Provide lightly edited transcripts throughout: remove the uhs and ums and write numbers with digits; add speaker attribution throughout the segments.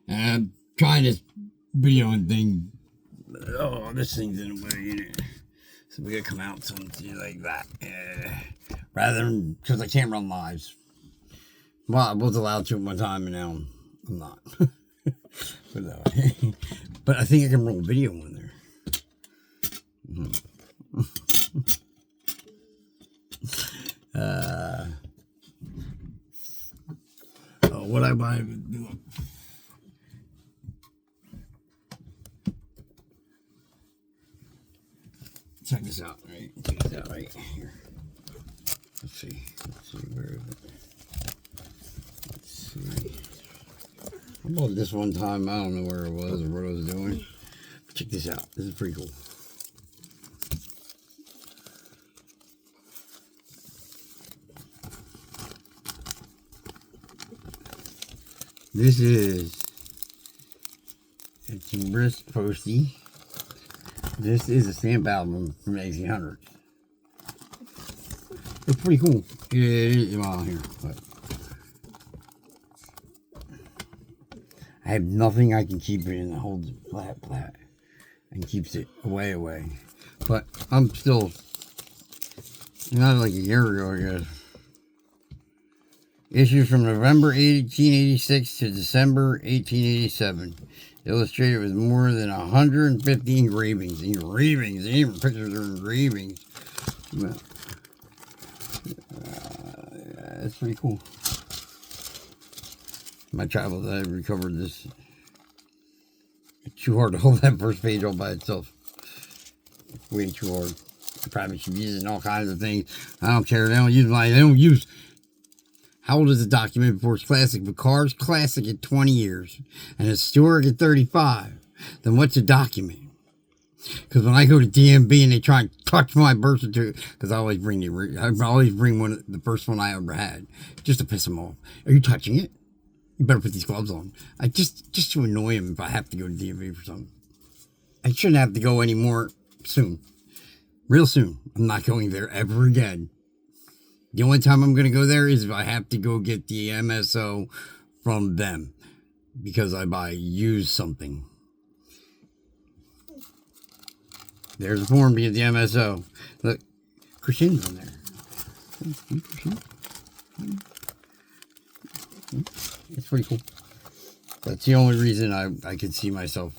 Speaker 1: And I'm trying this videoing thing. Oh, this thing's in the way, you know. So we gotta come out something like that. Rather than, because I can't run lives. Well, I was allowed to at one time, and now I'm not. But I think I can roll video in there. What I might do. Check this out, right? Check this out right here. Let's see. Where is it? Let's see. I bought this one time. I don't know where it was or what I was doing. But check this out. This is pretty cool. This is a Timbris Posty. This is a stamp album from the 1800s. It's pretty cool. It is on here, but I have nothing I can keep it in that holds it flat and keeps it away. But I'm still not like a year ago, I guess. Issued from November 1886 to December 1887. Illustrated with more than 150 engravings. Engravings, even pictures of engravings. That's pretty cool. My travels, I recovered this. It's too hard to hold that first page all by itself. Way too hard. I probably should use it in all kinds of things. I don't care. They don't use. How old is the document before it's classic? If a car's classic at 20 years and historic at 35, then what's a document? Because when I go to DMV and they try and touch my birth certificate, because I always bring the first one I ever had, just to piss them off. Are you touching it? You better put these gloves on. Just to annoy them if I have to go to DMV for something. I shouldn't have to go anymore soon. Real soon. I'm not going there ever again. The only time I'm going to go there is if I have to go get the MSO from them. Because I buy used something. There's a form to get the MSO. Look, Christian's on there. It's pretty cool. That's the only reason I could see myself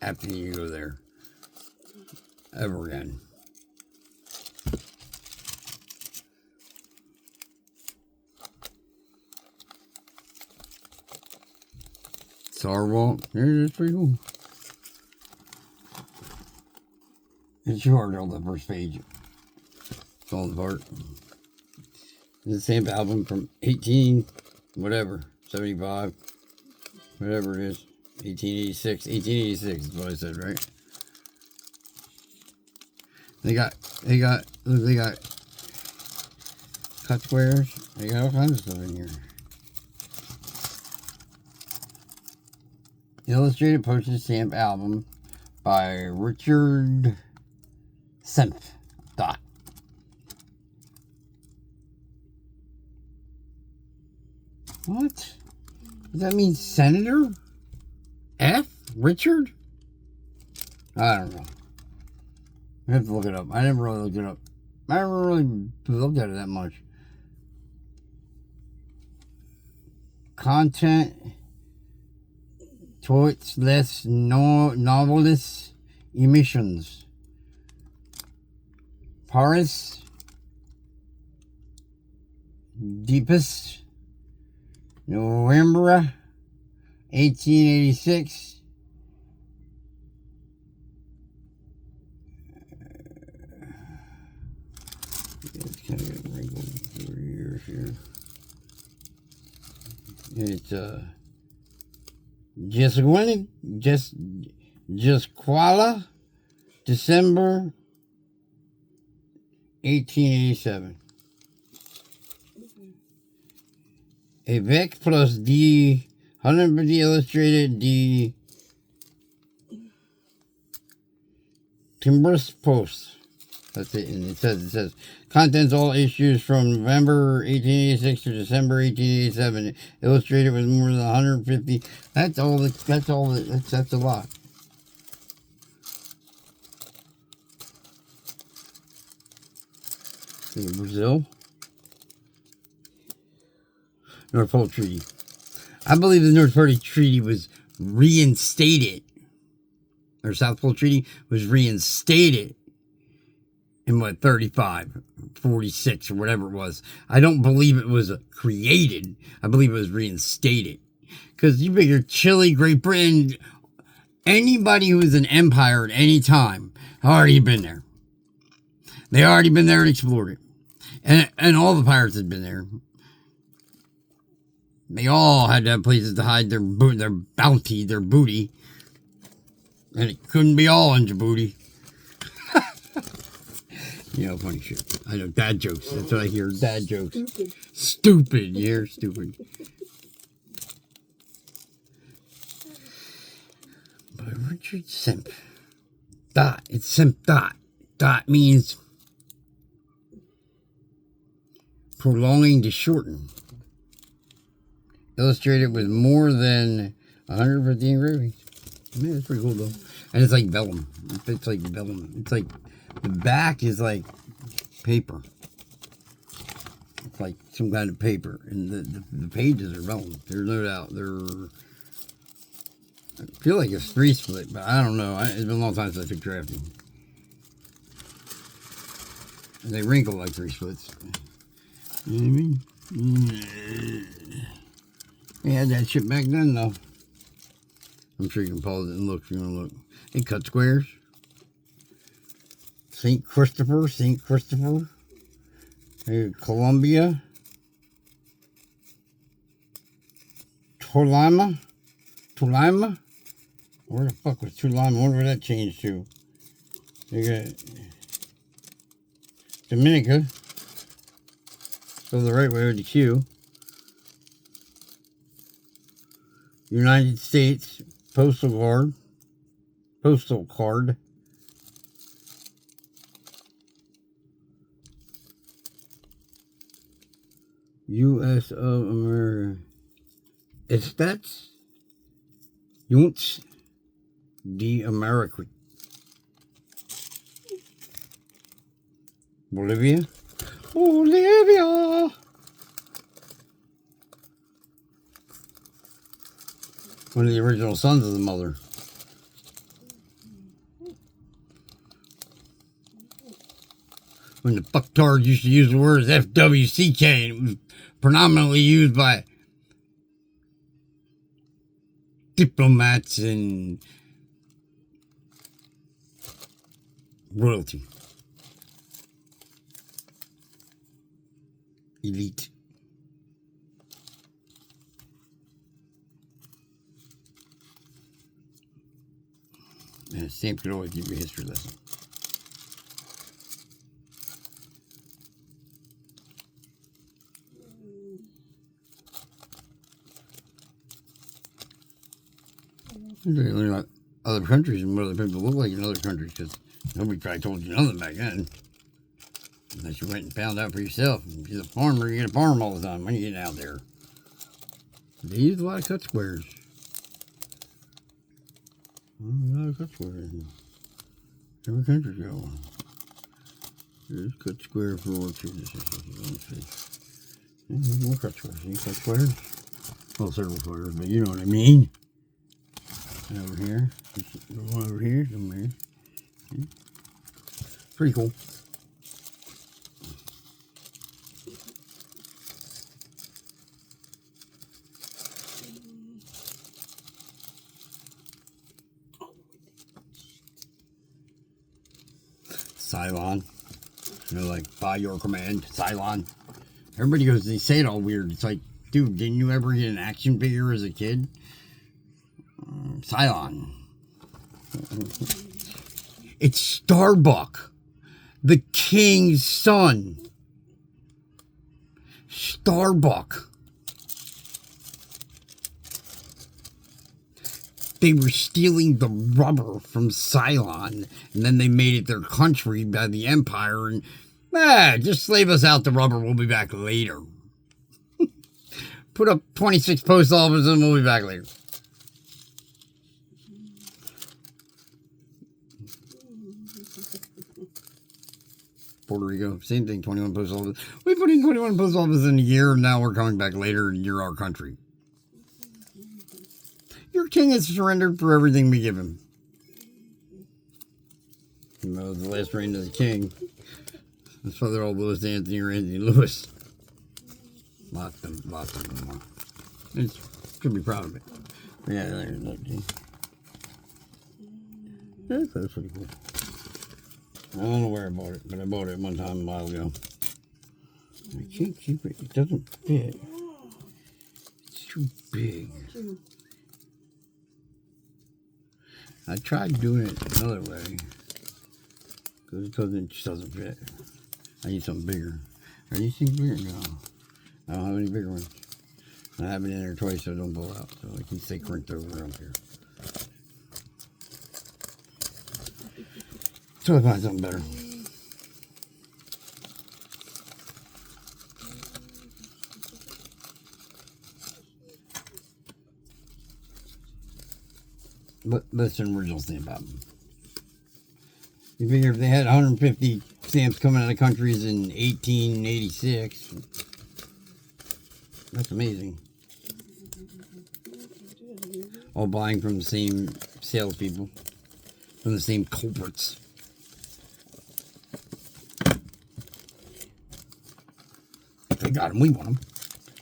Speaker 1: having to go there ever again. Sarwalt. It's pretty cool. It's hard on the first page. It's all apart. It's the same album from 75, whatever it is. 1886 is what I said, right? They got cut squares. They got all kinds of stuff in here. Illustrated postage stamp album by Richard Senf. What? Does that mean Senator? F? Richard? I don't know. I have to look it up. I never really looked it up. I never really looked at it that much. Content. Towards less novelist emissions. Paris. Deepest. November 1886. It's kind of wrinkled through years here. It's just Kuala, December 1887. Avec plus D 150 illustrated D Timbris Post. That's it. And it says, contents all issues from November 1886 to December 1887. Illustrated with more than 150. That's all. That's a lot. Brazil. North Pole Treaty. I believe the North Pole Treaty was reinstated, or South Pole Treaty was reinstated in what, 35, 46, or whatever it was. I don't believe it was created. I believe it was reinstated. Because you figure Chile, Great Britain, anybody who was an empire at any time already been there. They already been there and explored it. And all the pirates had been there. They all had to have places to hide their bounty, their booty. And it couldn't be all in Djibouti. You know, funny shit. I know, dad jokes. That's what I hear, dad jokes. Stupid. You hear stupid. By Richard Semp. Dot. It's Semp Dot. Dot means prolonging to shorten. Illustrated with more than 150 engravings. Man, that's pretty cool though. And it's like vellum. It's like vellum. It's like the back is like paper. It's like some kind of paper, and the pages are vellum. There's no doubt. I feel like it's 3-split, but I don't know. It's been a long time since I took drafting. And they wrinkle like 3-splits. You know what I mean? They had that shit back then, though. I'm sure you can pause it and look if you want to look. They cut squares. St. Christopher. Columbia. Tolima. Where the fuck was Tolima? I wonder where that changed to. They got Dominica. So the right way with the Q. United States Postal Card. U.S. of America. Estats Junts de America. Bolivia. One of the original sons of the mother. When the fucktards used to use the words FWCK, and it was predominantly used by diplomats and royalty. Elite. And a stamp could always give you a history lesson. You learn about other countries and what other people look like in other countries, because nobody probably told you nothing back then. Unless you went and found out for yourself. If you're a farmer, you get a farm all the time. When are you getting out there? They use a lot of cut squares. A lot of cut squares. Every country go. There's cut square for orchards. More cut squares. You cut squares? Well, several squares, but you know what I mean. And over here. One over here. Somewhere. Pretty cool. Cylon. You know, like, by your command, Cylon. Everybody goes, they say it all weird. It's like, dude, didn't you ever get an action figure as a kid? Cylon. It's Starbuck, the king's son. Starbuck. They were stealing the rubber from Ceylon, and then they made it their country by the Empire, and just slave us out the rubber, we'll be back later. Put up 26 post offices and we'll be back later. Puerto Rico, same thing, 21 post offices. We put in 21 post offices in a year, and now we're coming back later, and you're our country. Your king has surrendered for everything we give him. You know, the last reign of the king. That's why they're all Louis Anthony or Anthony Lewis. Lots of them more. Should be proud of it. Yeah, there's that king. That's pretty cool. I don't know where I bought it, but I bought it one time a while ago. I can't keep it. It doesn't fit. It's too big. I tried doing it another way because it just doesn't fit. I need something bigger. Are these things bigger? No. I don't have any bigger ones. I have it in there twice so it don't blow out. So I can stay crinked over around here. So I find something better. But that's an original stamp album. You figure if they had 150 stamps coming out of countries in 1886, that's amazing. All buying from the same salespeople, from the same culprits. They got them, we want them.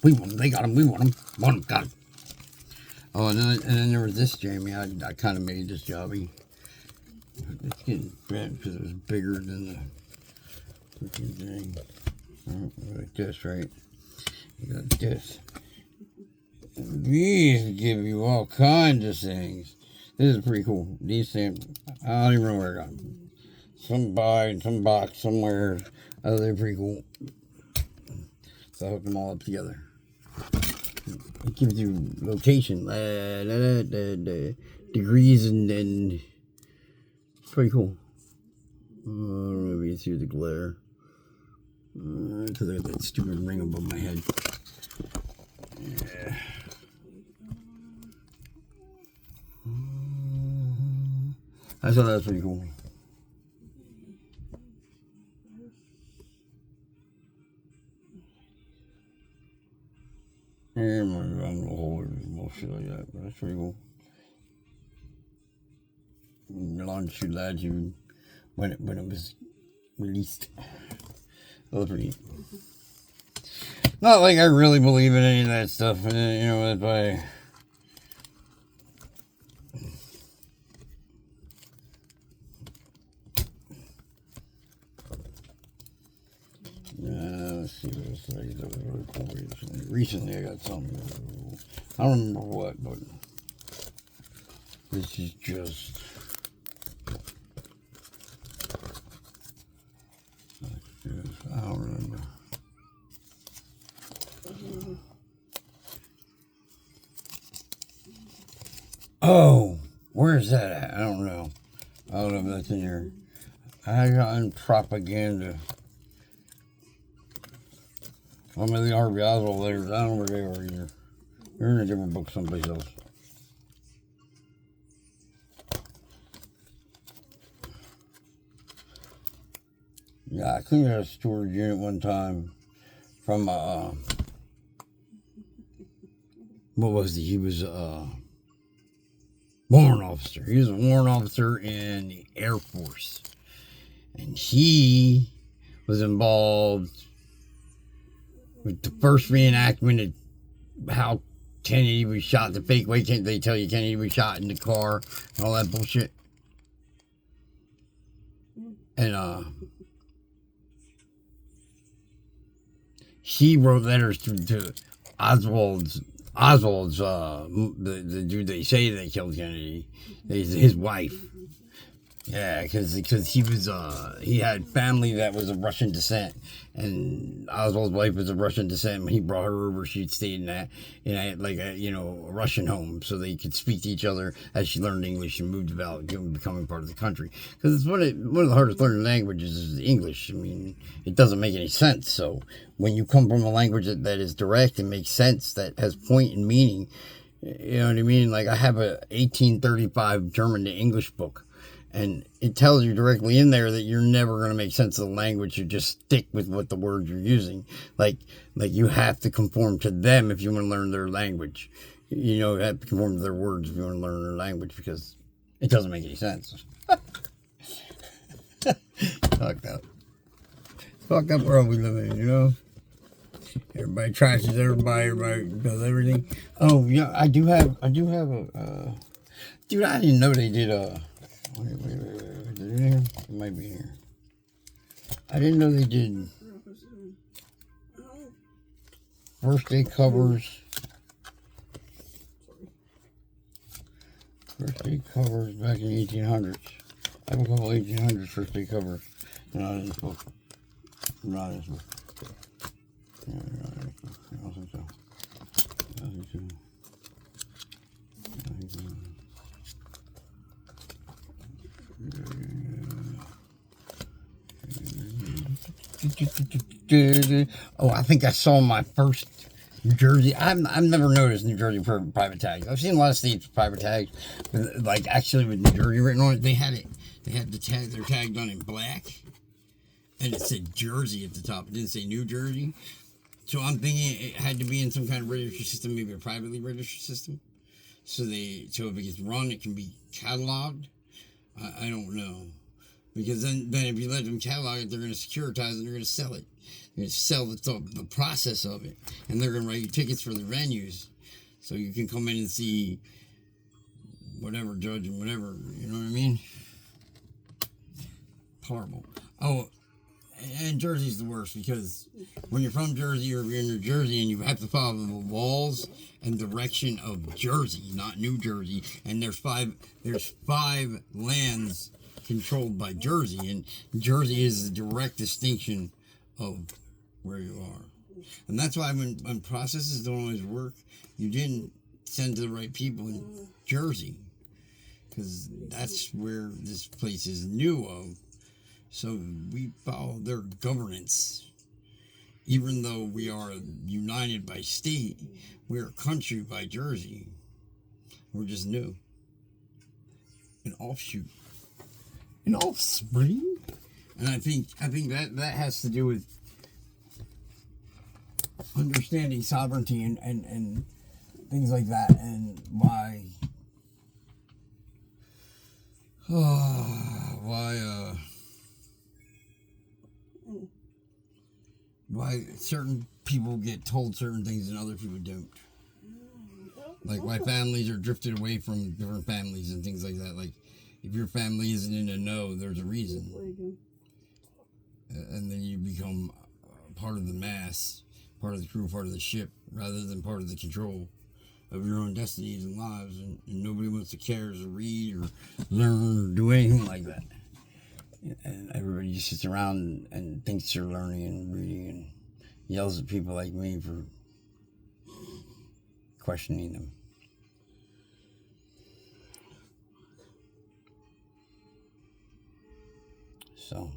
Speaker 1: We want them, they got them, we want them. Want them, got them. Oh, and then there was this Jamie. I kind of made this jobby. It's getting bent because it was bigger than the freaking thing. Oh, like this, right? You got this. And these give you all kinds of things. This is pretty cool. These things, I don't even know where I got them. Some buy in some box somewhere. Oh, they're pretty cool. So I hooked them all up together. It gives you location, the degrees, and it's pretty cool. I don't know if you can see the glare. Because I got that stupid ring above my head. Yeah. I thought that was pretty cool. Yeah, I'm gonna hold it and bullshit like that, but that's pretty cool. Longitude, latitude, when it was released. That was pretty neat. Not like I really believe in any of that stuff, you know, if I... let's see what it's like. That was really cool recently. Recently I got something. I don't remember what, but this is just... I don't remember. Oh, where's that at? I don't know. I don't know if that's in here. I got in propaganda. One of the Harvey Oswald letters. I don't know where they are either. They're in a different book someplace else. Yeah, I cleaned out a storage unit one time from what was he? He was a warrant officer. He was a warrant officer in the Air Force. And he was involved with the first reenactment of how Kennedy was shot the fake way. Can't they tell you Kennedy was shot in the car and all that bullshit? And he wrote letters to Oswald's the dude they say they killed Kennedy, his wife, Yeah, because he had family that was of Russian descent, and Oswald's wife was of Russian descent. When he brought her over, she'd stayed in like a Russian home, so they could speak to each other as she learned English and moved about, becoming part of the country. Because it's one of the hardest learning languages is English. I mean, it doesn't make any sense. So when you come from a language that is direct and makes sense, that has point and meaning, you know what I mean? Like I have a 1835 German to English book. And it tells you directly in there that you're never going to make sense of the language. You just stick with what the words you're using. Like you have to conform to them if you want to learn their language. You have to conform to their words if you want to learn their language, because it doesn't make any sense. Fucked up. Fucked up world we live in, Everybody trashes everybody does everything. Oh, yeah, I do have a, dude, I didn't know they did Wait, is it in here? It might be here. I didn't know they did birthday covers. Birthday covers back in the 1800s. I have a couple 1800s birthday covers. Not in this book. Not in this book. Yeah, not in this book. I don't think so. I don't think so. I think so. Oh, I think I saw my first New Jersey. I've never noticed New Jersey private tags. I've seen a lot of states with private tags, like actually with New Jersey written on it. They had it. They had the tag. They're tagged on in black, and it said Jersey at the top. It didn't say New Jersey. So I'm thinking it had to be in some kind of registry system, maybe a privately registered system. So if it gets run, it can be cataloged. I don't know. Because then if you let them catalog it, they're going to securitize it and they're going to sell it. They're going to sell the process of it. And they're going to write you tickets for the venues. So you can come in and see whatever judge and whatever. You know what I mean? Horrible. Oh, and Jersey's the worst, because when you're from Jersey or you're in New Jersey and you have to follow the walls and direction of Jersey, not New Jersey, and there's five lands controlled by Jersey, and Jersey is the direct distinction of where you are. And that's why when processes don't always work, you didn't send to the right people in Jersey, because that's where this place is new of. So we follow their governance. Even though we are united by state, we're a country by Jersey. We're just new. An offshoot. An offspring? And I think that has to do with understanding sovereignty and things like that, and why certain people get told certain things and other people don't. Like why families are drifted away from different families and things like that. Like if your family isn't in the know, there's a reason. And then you become part of the mass, part of the crew, part of the ship, rather than part of the control of your own destinies and lives. And nobody wants to care or read or learn or do anything like that. And everybody just sits around and thinks they're learning and reading and yells at people like me for questioning them. So,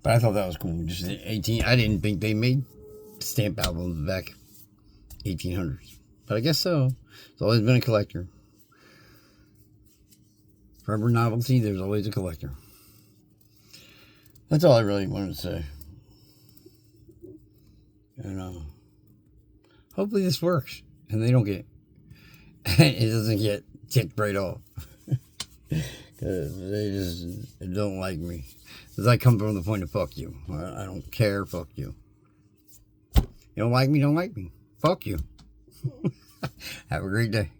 Speaker 1: but I thought that was cool. Just 18. I didn't think they made stamp albums back 1800s, but I guess so. It's always been a collector. For every novelty, there's always a collector. That's all I really wanted to say. And hopefully this works, and they don't get it doesn't get ticked right off. Because they just don't like me. Because I come from the point of fuck you. I don't care, fuck you. You don't like me, don't like me. Fuck you. Have a great day.